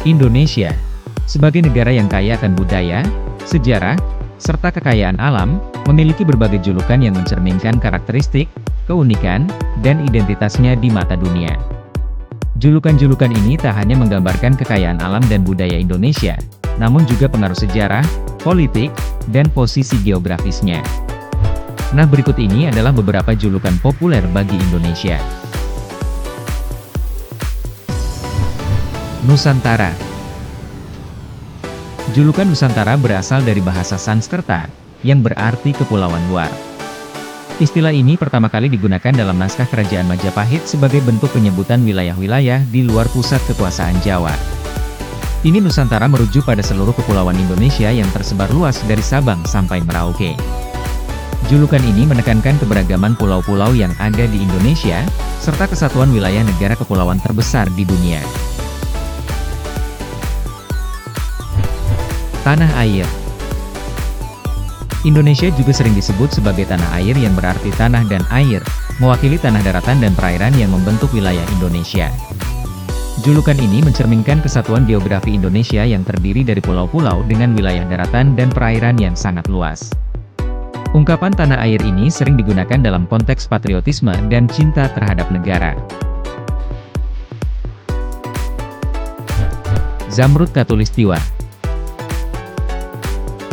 Indonesia, sebagai negara yang kaya akan budaya, sejarah, serta kekayaan alam, memiliki berbagai julukan yang mencerminkan karakteristik, keunikan, dan identitasnya di mata dunia. Julukan-julukan ini tak hanya menggambarkan kekayaan alam dan budaya Indonesia, namun juga pengaruh sejarah, politik, dan posisi geografisnya. Nah, berikut ini adalah beberapa julukan populer bagi Indonesia. Nusantara. Julukan Nusantara berasal dari bahasa Sanskerta, yang berarti kepulauan luar. Istilah ini pertama kali digunakan dalam naskah Kerajaan Majapahit sebagai bentuk penyebutan wilayah-wilayah di luar pusat kekuasaan Jawa. Ini Nusantara merujuk pada seluruh kepulauan Indonesia yang tersebar luas dari Sabang sampai Merauke. Julukan ini menekankan keberagaman pulau-pulau yang ada di Indonesia, serta kesatuan wilayah negara kepulauan terbesar di dunia. Tanah air. Indonesia juga sering disebut sebagai tanah air yang berarti tanah dan air, mewakili tanah daratan dan perairan yang membentuk wilayah Indonesia. Julukan ini mencerminkan kesatuan geografi Indonesia yang terdiri dari pulau-pulau dengan wilayah daratan dan perairan yang sangat luas. Ungkapan tanah air ini sering digunakan dalam konteks patriotisme dan cinta terhadap negara. Zamrud Khatulistiwa.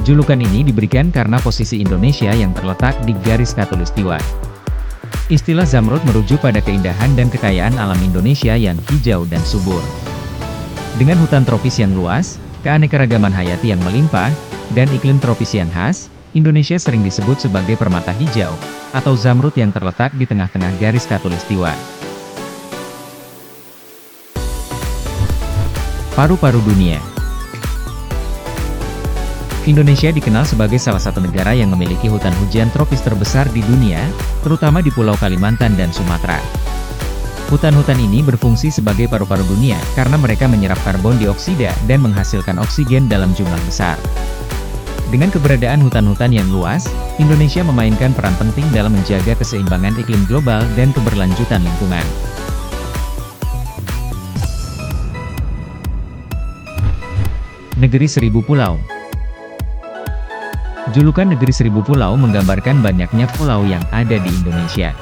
Julukan ini diberikan karena posisi Indonesia yang terletak di garis khatulistiwa. Istilah zamrud merujuk pada keindahan dan kekayaan alam Indonesia yang hijau dan subur. Dengan hutan tropis yang luas, keanekaragaman hayati yang melimpah, dan iklim tropis yang khas, Indonesia sering disebut sebagai permata hijau, atau zamrud yang terletak di tengah-tengah garis khatulistiwa. Paru-paru dunia. Indonesia dikenal sebagai salah satu negara yang memiliki hutan hujan tropis terbesar di dunia, terutama di Pulau Kalimantan dan Sumatera. Hutan-hutan ini berfungsi sebagai paru-paru dunia karena mereka menyerap karbon dioksida dan menghasilkan oksigen dalam jumlah besar. Dengan keberadaan hutan-hutan yang luas, Indonesia memainkan peran penting dalam menjaga keseimbangan iklim global dan keberlanjutan lingkungan. Negeri Seribu Pulau. Julukan Negeri Seribu Pulau menggambarkan banyaknya pulau yang ada di Indonesia.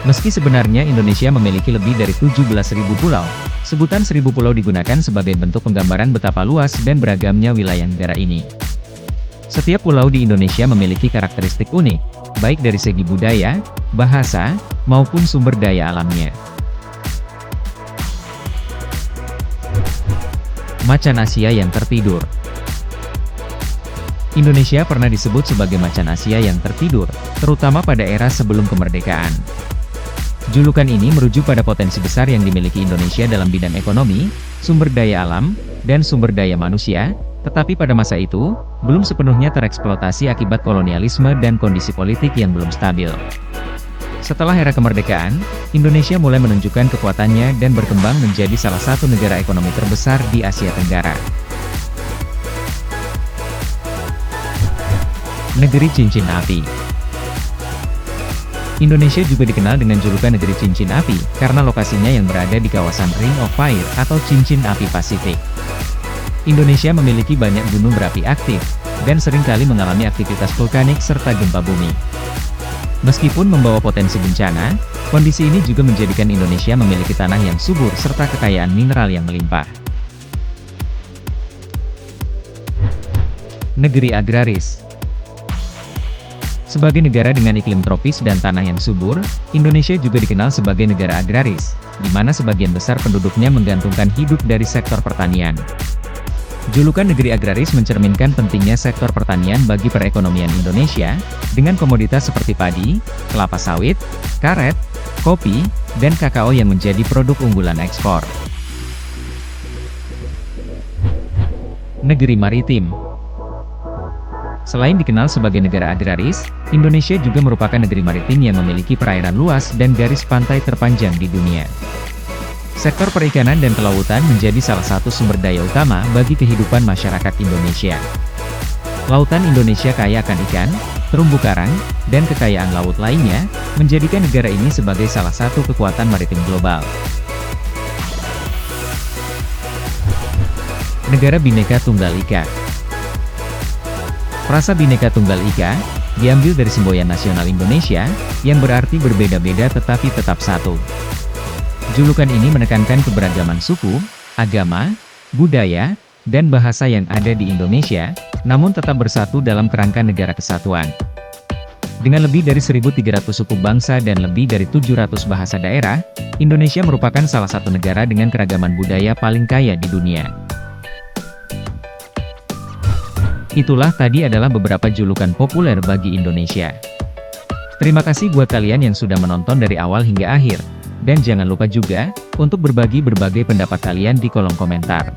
Meski sebenarnya Indonesia memiliki lebih dari 17.000 pulau, sebutan 1000 pulau digunakan sebagai bentuk penggambaran betapa luas dan beragamnya wilayah negara ini. Setiap pulau di Indonesia memiliki karakteristik unik, baik dari segi budaya, bahasa, maupun sumber daya alamnya. Macan Asia yang tertidur. Indonesia pernah disebut sebagai macan Asia yang tertidur, terutama pada era sebelum kemerdekaan. Julukan ini merujuk pada potensi besar yang dimiliki Indonesia dalam bidang ekonomi, sumber daya alam, dan sumber daya manusia, tetapi pada masa itu, belum sepenuhnya tereksploitasi akibat kolonialisme dan kondisi politik yang belum stabil. Setelah era kemerdekaan, Indonesia mulai menunjukkan kekuatannya dan berkembang menjadi salah satu negara ekonomi terbesar di Asia Tenggara. Negeri Cincin Api. Indonesia juga dikenal dengan julukan Negeri Cincin Api, karena lokasinya yang berada di kawasan Ring of Fire atau Cincin Api Pasifik. Indonesia memiliki banyak gunung berapi aktif, dan seringkali mengalami aktivitas vulkanik serta gempa bumi. Meskipun membawa potensi bencana, kondisi ini juga menjadikan Indonesia memiliki tanah yang subur serta kekayaan mineral yang melimpah. Negeri Agraris. Sebagai negara dengan iklim tropis dan tanah yang subur, Indonesia juga dikenal sebagai negara agraris, di mana sebagian besar penduduknya menggantungkan hidup dari sektor pertanian. Julukan negeri agraris mencerminkan pentingnya sektor pertanian bagi perekonomian Indonesia, dengan komoditas seperti padi, kelapa sawit, karet, kopi, dan kakao yang menjadi produk unggulan ekspor. Negeri Maritim. Selain dikenal sebagai negara agraris, Indonesia juga merupakan negeri maritim yang memiliki perairan luas dan garis pantai terpanjang di dunia. Sektor perikanan dan kelautan menjadi salah satu sumber daya utama bagi kehidupan masyarakat Indonesia. Lautan Indonesia kaya akan ikan, terumbu karang, dan kekayaan laut lainnya, menjadikan negara ini sebagai salah satu kekuatan maritim global. Negara Bhinneka Tunggal Ika. Frasa Bhinneka Tunggal Ika diambil dari semboyan nasional Indonesia, yang berarti berbeda-beda tetapi tetap satu. Julukan ini menekankan keberagaman suku, agama, budaya, dan bahasa yang ada di Indonesia, namun tetap bersatu dalam kerangka negara kesatuan. Dengan lebih dari 1.300 suku bangsa dan lebih dari 700 bahasa daerah, Indonesia merupakan salah satu negara dengan keragaman budaya paling kaya di dunia. Itulah tadi adalah beberapa julukan populer bagi Indonesia. Terima kasih buat kalian yang sudah menonton dari awal hingga akhir. Dan jangan lupa juga, untuk berbagi berbagai pendapat kalian di kolom komentar.